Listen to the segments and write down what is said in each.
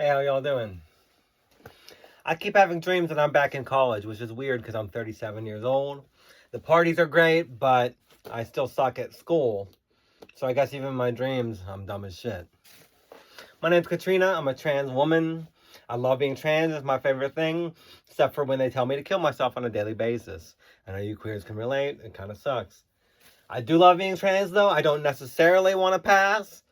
Hey, how y'all doing? I keep having dreams that I'm back in college, which is weird because I'm 37 years old. The parties are great, but I still suck at school. So I guess even in my dreams, I'm dumb as shit. My name's Katrina. I'm a trans woman. I love being trans. It's my favorite thing, except for when they tell me to kill myself on a daily basis. I know you queers can relate. It kind of sucks. I do love being trans, though. I don't necessarily want to pass.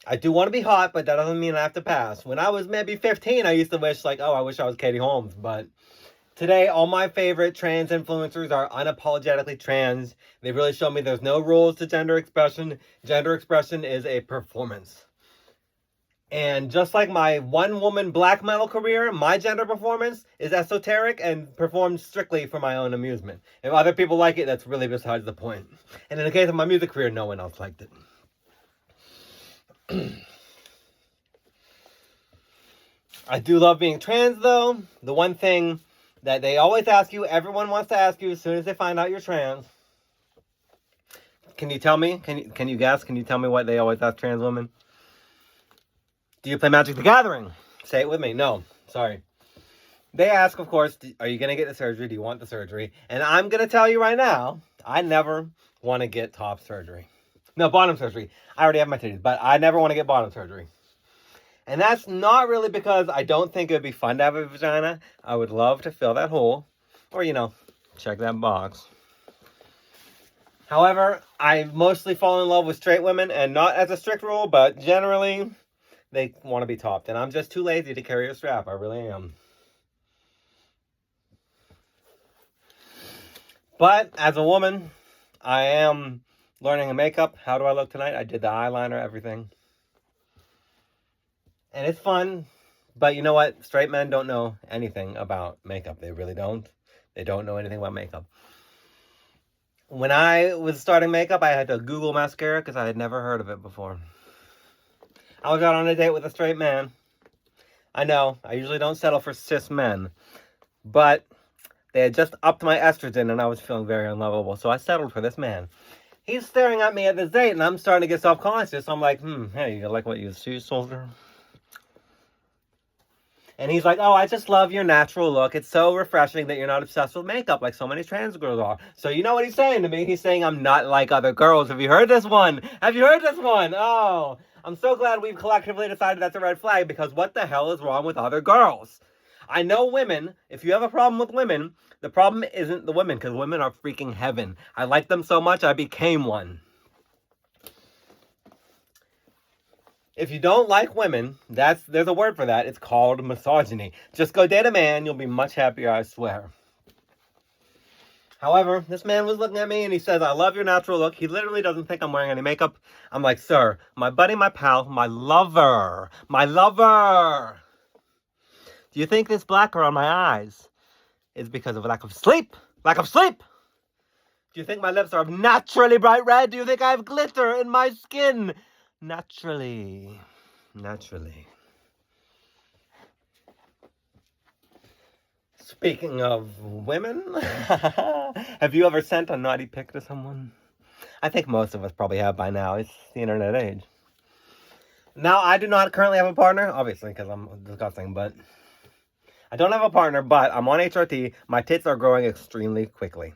I do want to be hot, but that doesn't mean I have to pass. When I was maybe 15, I used to wish, I wish I was Katie Holmes. But today, all my favorite trans influencers are unapologetically trans. They really show me there's no rules to gender expression. Gender expression is a performance. And just like my one-woman black metal career, my gender performance is esoteric and performed strictly for my own amusement. If other people like it, that's really besides the point. And in the case of my music career, no one else liked it. I do love being trans, though. The one thing that they always ask you, everyone wants to ask you as soon as they find out you're trans. Can you tell me? Can you guess? Can you tell me what they always ask trans women? Do you play Magic the Gathering? Say it with me. No. Sorry. They ask, of course, are you going to get the surgery? Do you want the surgery? And I'm going to tell you right now, I never want to get top surgery. No, bottom surgery. I already have my titties, but I never want to get bottom surgery. And that's not really because I don't think it would be fun to have a vagina. I would love to fill that hole. Or, check that box. However, I mostly fall in love with straight women, and not as a strict rule, but generally, they want to be topped. And I'm just too lazy to carry a strap. I really am. But, as a woman, I am learning makeup. How do I look tonight? I did the eyeliner, everything. And it's fun. But you know what? Straight men don't know anything about makeup. They really don't. They don't know anything about makeup. When I was starting makeup, I had to Google mascara because I had never heard of it before. I was out on a date with a straight man. I know, I usually don't settle for cis men. But they had just upped my estrogen and I was feeling very unlovable. So I settled for this man. He's staring at me at this date and I'm starting to get self-conscious. I'm like, hey, you like what you see, soldier? And he's like, oh, I just love your natural look. It's so refreshing that you're not obsessed with makeup like so many trans girls are. So you know what he's saying to me? He's saying I'm not like other girls. Have you heard this one? Have you heard this one? Oh, I'm so glad we've collectively decided that's a red flag because what the hell is wrong with other girls? I know women, if you have a problem with women, the problem isn't the women because women are freaking heaven. I like them so much I became one. If you don't like women, there's a word for that. It's called misogyny. Just go date a man. You'll be much happier, I swear. However, this man was looking at me and he says, I love your natural look. He literally doesn't think I'm wearing any makeup. I'm like, sir, my buddy, my pal, my lover. Do you think this black around my eyes is because of lack of sleep? Lack of sleep? Do you think my lips are naturally bright red? Do you think I have glitter in my skin? Naturally. Speaking of women, have you ever sent a naughty pic to someone? I think most of us probably have by now. It's the internet age. Now, I do not currently have a partner, obviously, because I'm disgusting, but I don't have a partner, but I'm on HRT. My tits are growing extremely quickly.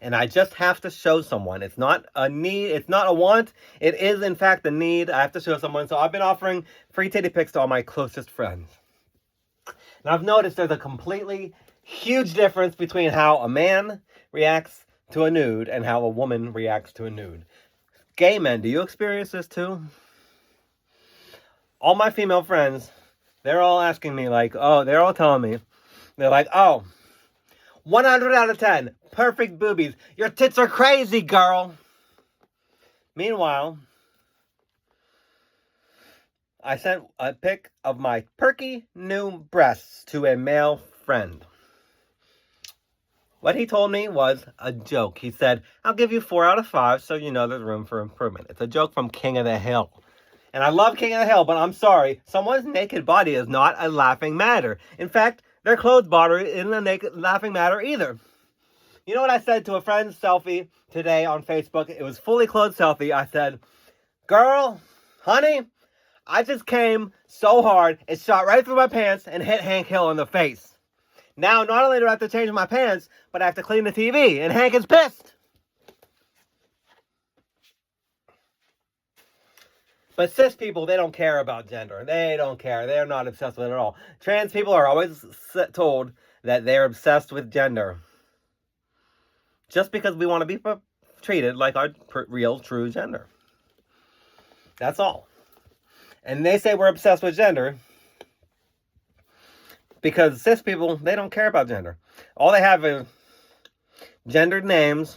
And I just have to show someone. It's not a need. It's not a want. It is, in fact, a need. I have to show someone. So I've been offering free titty pics to all my closest friends. And I've noticed there's a completely huge difference between how a man reacts to a nude and how a woman reacts to a nude. Gay men, do you experience this too? All my female friends, they're all asking me they're all telling me, they're like, 100 out of 10. Perfect boobies. Your tits are crazy, girl. Meanwhile, I sent a pic of my perky new breasts to a male friend. What he told me was a joke. He said, I'll give you 4 out of 5 so you know there's room for improvement. It's a joke from King of the Hill. And I love King of the Hill, but I'm sorry. Someone's naked body is not a laughing matter. In fact, their clothes body isn't a laughing matter either. You know what I said to a friend's selfie today on Facebook? It was fully clothed selfie. I said, girl, honey, I just came so hard, it shot right through my pants and hit Hank Hill in the face. Now, not only do I have to change my pants, but I have to clean the TV, and Hank is pissed. But cis people, they don't care about gender. They don't care. They're not obsessed with it at all. Trans people are always told that they're obsessed with gender. Just because we want to be treated like our real, true gender. That's all. And they say we're obsessed with gender because cis people, they don't care about gender. All they have is gendered names,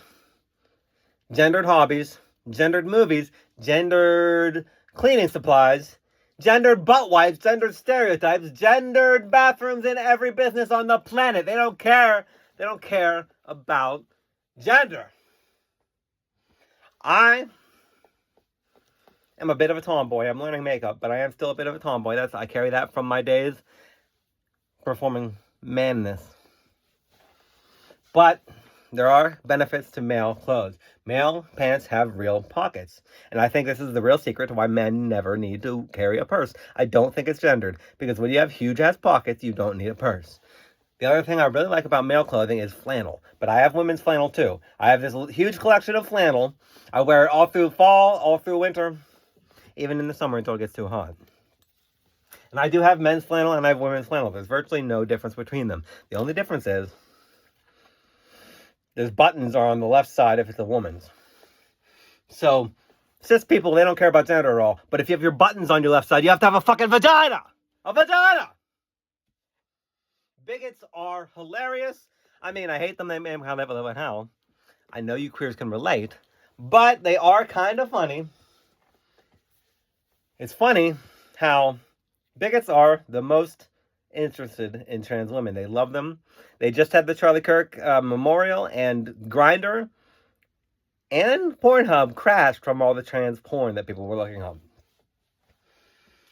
gendered hobbies, gendered movies, gendered cleaning supplies, gendered butt wipes, gendered stereotypes, gendered bathrooms in every business on the planet. They don't care. They don't care about gender. I am a bit of a tomboy. I'm learning makeup, but I am still a bit of a tomboy. I carry that from my days performing manness. But there are benefits to male clothes. Male pants have real pockets. And I think this is the real secret to why men never need to carry a purse. I don't think it's gendered. Because when you have huge-ass pockets, you don't need a purse. The other thing I really like about male clothing is flannel. But I have women's flannel too. I have this huge collection of flannel. I wear it all through fall, all through winter. Even in the summer until it gets too hot. And I do have men's flannel and I have women's flannel. There's virtually no difference between them. The only difference is there's buttons are on the left side if it's a woman's. So, cis people, they don't care about gender at all. But if you have your buttons on your left side, you have to have a fucking vagina! A vagina! Bigots are hilarious. I mean, I hate them. They may how they live and how. I know you queers can relate. But they are kind of funny. It's funny how bigots are the most interested in trans women. They love them. They just had the Charlie Kirk memorial, and Grindr and Pornhub crashed from all the trans porn that people were looking up.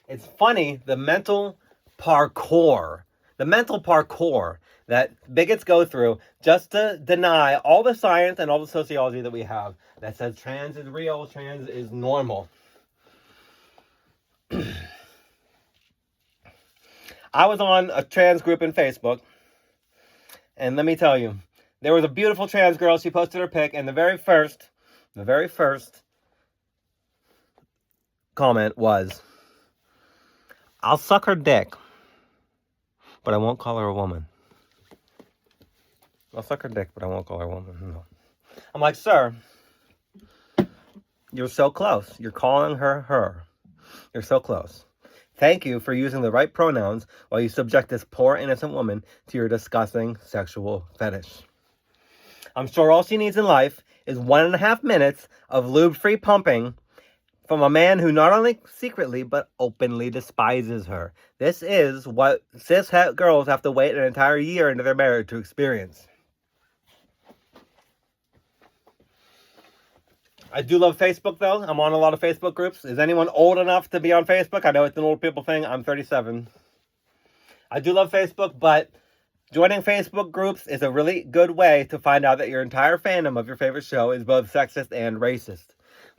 It's funny, the mental parkour that bigots go through just to deny all the science and all the sociology that we have that says trans is real, trans is normal. I was on a trans group in Facebook, and let me tell you, there was a beautiful trans girl. She posted her pic, and the very first comment was, "I'll suck her dick, but I won't call her a woman." I'll suck her dick, but I won't call her a woman. No. I'm like, sir, you're so close. You're calling her her. You're so close. Thank you for using the right pronouns while you subject this poor innocent woman to your disgusting sexual fetish. I'm sure all she needs in life is 1.5 minutes of lube-free pumping from a man who not only secretly but openly despises her. This is what cis girls have to wait an entire year into their marriage to experience. I do love Facebook, though. I'm on a lot of Facebook groups. Is anyone old enough to be on Facebook? I know it's an old people thing. I'm 37. I do love Facebook, but joining Facebook groups is a really good way to find out that your entire fandom of your favorite show is both sexist and racist.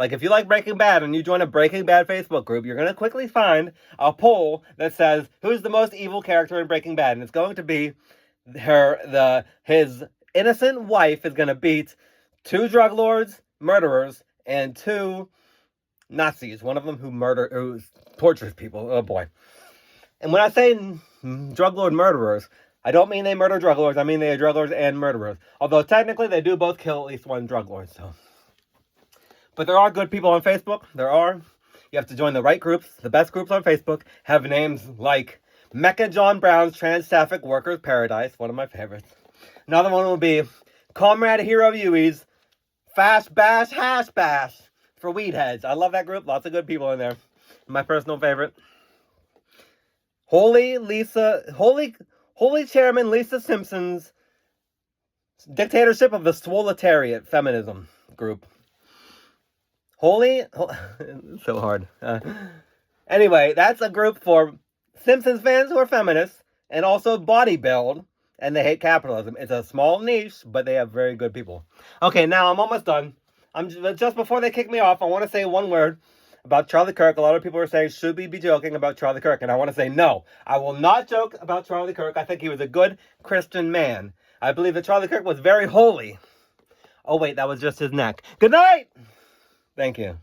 Like, if you like Breaking Bad and you join a Breaking Bad Facebook group, you're going to quickly find a poll that says, who's the most evil character in Breaking Bad? And it's going to be his innocent wife is going to beat 2 drug lords, murderers, and 2 Nazis. One of them who tortures people. Oh boy. And when I say drug lord murderers, I don't mean they murder drug lords. I mean they are drug lords and murderers. Although technically they do both kill at least one drug lord. So, but there are good people on Facebook. There are. You have to join the right groups. The best groups on Facebook have names like Mecca John Brown's Trans Sapphic Workers Paradise, one of my favorites. Another one will be Comrade Hero Yui's Fast Bash Hash Bash for weed heads. I love that group. Lots of good people in there. My personal favorite. Holy Chairman Lisa Simpson's Dictatorship of the Swoletariat Feminism group. So hard. Anyway, that's a group for Simpsons fans who are feminists and also bodybuild. And they hate capitalism. It's a small niche, but they have very good people. Okay, now I'm almost done. Just before they kick me off, I want to say one word. about Charlie Kirk. A lot of people are saying, should we be joking about Charlie Kirk? And I want to say, no, I will not joke about Charlie Kirk. I think he was a good Christian man. I believe that Charlie Kirk was very holy. Oh, wait, that was just his neck. Good night! Thank you.